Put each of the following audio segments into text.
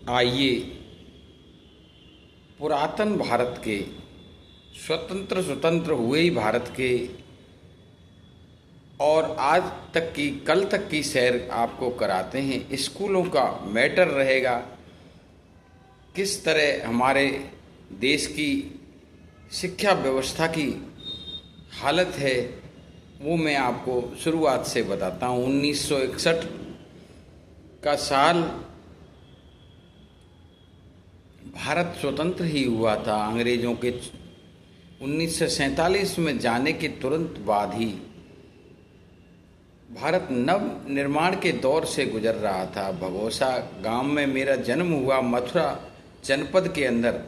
आइए पुरातन भारत के स्वतंत्र हुए ही भारत के और आज तक की कल तक की सैर आपको कराते हैं। स्कूलों का मैटर रहेगा, किस तरह हमारे देश की शिक्षा व्यवस्था की हालत है वो मैं आपको शुरुआत से बताता हूँ। 1961 का साल भारत स्वतंत्र ही हुआ था। अंग्रेज़ों के 1947 में जाने के तुरंत बाद ही भारत नव निर्माण के दौर से गुजर रहा था। भगोसा गांव में मेरा जन्म हुआ। मथुरा जनपद के अंदर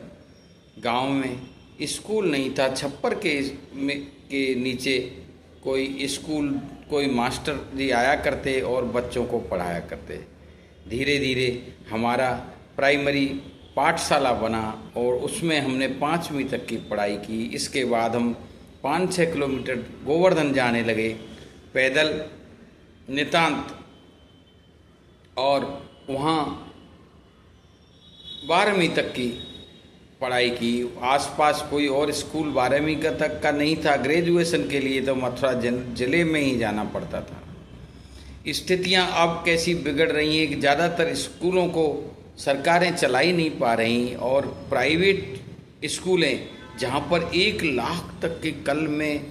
गांव में स्कूल नहीं था। छप्पर के नीचे कोई स्कूल, कोई मास्टर जी आया करते और बच्चों को पढ़ाया करते। धीरे धीरे हमारा प्राइमरी पाठशाला बना और उसमें हमने 5वीं तक की पढ़ाई की। इसके बाद हम 5-6 किलोमीटर गोवर्धन जाने लगे पैदल नितांत, और वहाँ 12वीं तक की पढ़ाई की। आसपास कोई और स्कूल 12वीं का तक का नहीं था। ग्रेजुएशन के लिए तो मथुरा जिले में ही जाना पड़ता था। स्थितियाँ अब कैसी बिगड़ रही हैं कि ज़्यादातर स्कूलों को सरकारें चला ही नहीं पा रही, और प्राइवेट स्कूलें जहाँ पर 1 लाख तक के कल में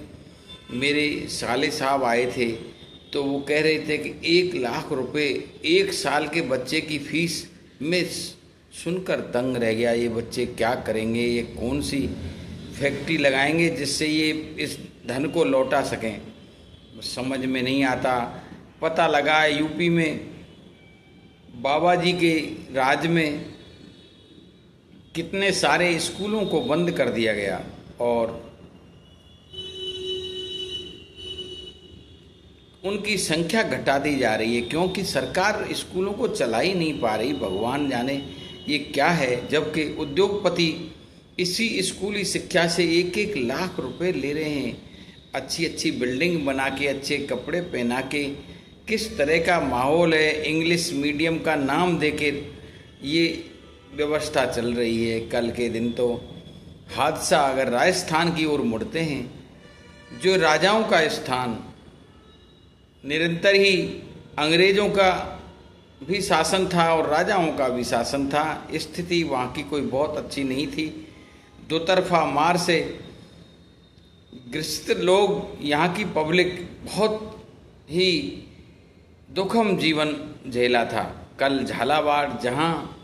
मेरे साले साहब आए थे तो वो कह रहे थे कि 1 लाख रुपए 1 साल के बच्चे की फीस में सुनकर दंग रह गया। ये बच्चे क्या करेंगे, ये कौन सी फैक्ट्री लगाएंगे जिससे ये इस धन को लौटा सकें, समझ में नहीं आता। पता लगा यूपी में बाबा जी के राज में कितने सारे स्कूलों को बंद कर दिया गया और उनकी संख्या घटा दी जा रही है, क्योंकि सरकार स्कूलों को चला ही नहीं पा रही। भगवान जाने ये क्या है, जबकि उद्योगपति इसी स्कूली शिक्षा से 1-1 लाख रुपए ले रहे हैं। अच्छी अच्छी बिल्डिंग बना के, अच्छे कपड़े पहना के, किस तरह का माहौल है, इंग्लिश मीडियम का नाम देके ये व्यवस्था चल रही है। कल के दिन तो हादसा, अगर राजस्थान की ओर मुड़ते हैं, जो राजाओं का स्थान, निरंतर ही अंग्रेज़ों का भी शासन था और राजाओं का भी शासन था। स्थिति वहाँ की कोई बहुत अच्छी नहीं थी। दोतरफा मार से ग्रसित लोग, यहाँ की पब्लिक बहुत ही दुखम जीवन झेला था। कल झालावाड़, जहाँ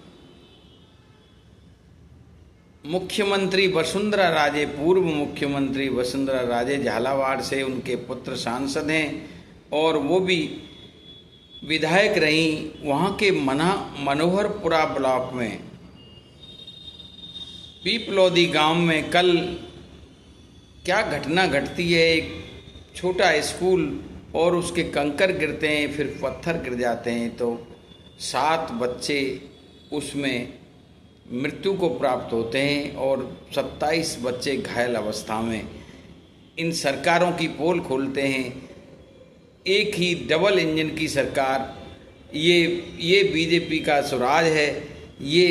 मुख्यमंत्री वसुंधरा राजे, पूर्व मुख्यमंत्री वसुंधरा राजे झालावाड़ से उनके पुत्र सांसद हैं और वो भी विधायक रहीं। वहाँ के मनोहरपुरा ब्लॉक में पीपलोदी गांव में कल क्या घटना घटती है। एक छोटा स्कूल और उसके कंकर गिरते हैं, फिर पत्थर गिर जाते हैं, तो 7 बच्चे उसमें मृत्यु को प्राप्त होते हैं और 27 बच्चे घायल अवस्था में। इन सरकारों की पोल खोलते हैं। एक ही डबल इंजन की सरकार, ये बीजेपी का स्वराज है, ये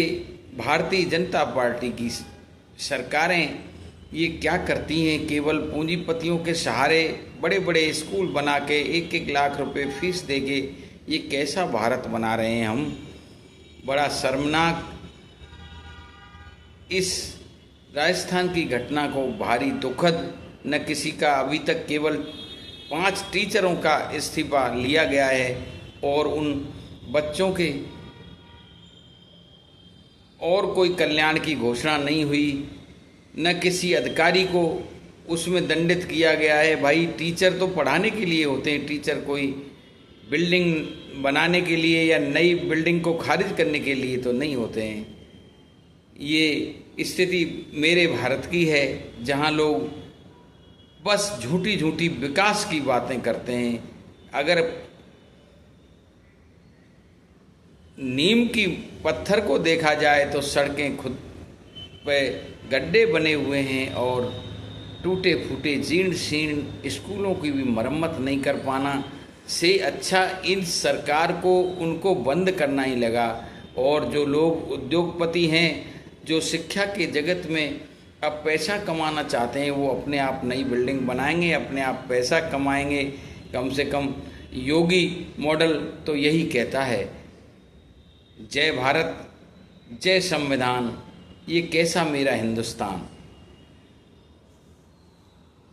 भारतीय जनता पार्टी की सरकारें ये क्या करती हैं। केवल पूंजीपतियों के सहारे बड़े बड़े स्कूल बना के 1-1 लाख रुपए फीस देके ये कैसा भारत बना रहे हैं हम। बड़ा शर्मनाक इस राजस्थान की घटना को, भारी दुखद। न किसी का अभी तक, केवल 5 टीचरों का इस्तीफा लिया गया है और उन बच्चों के और कोई कल्याण की घोषणा नहीं हुई। न किसी अधिकारी को उसमें दंडित किया गया है। भाई, टीचर तो पढ़ाने के लिए होते हैं, टीचर कोई बिल्डिंग बनाने के लिए या नई बिल्डिंग को खारिज करने के लिए तो नहीं होते हैं। ये स्थिति मेरे भारत की है, जहाँ लोग बस झूठी झूठी विकास की बातें करते हैं। अगर नीम की पत्थर को देखा जाए तो सड़कें खुद पे गड्ढे बने हुए हैं और टूटे फूटे जीर्ण शीर्ण स्कूलों की भी मरम्मत नहीं कर पाना से अच्छा इन सरकार को उनको बंद करना ही लगा। और जो लोग उद्योगपति हैं, जो शिक्षा के जगत में अब पैसा कमाना चाहते हैं, वो अपने आप नई बिल्डिंग बनाएंगे, अपने आप पैसा कमाएंगे। कम से कम योगी मॉडल तो यही कहता है, जय भारत, जय संविधान, ये कैसा मेरा हिंदुस्तान।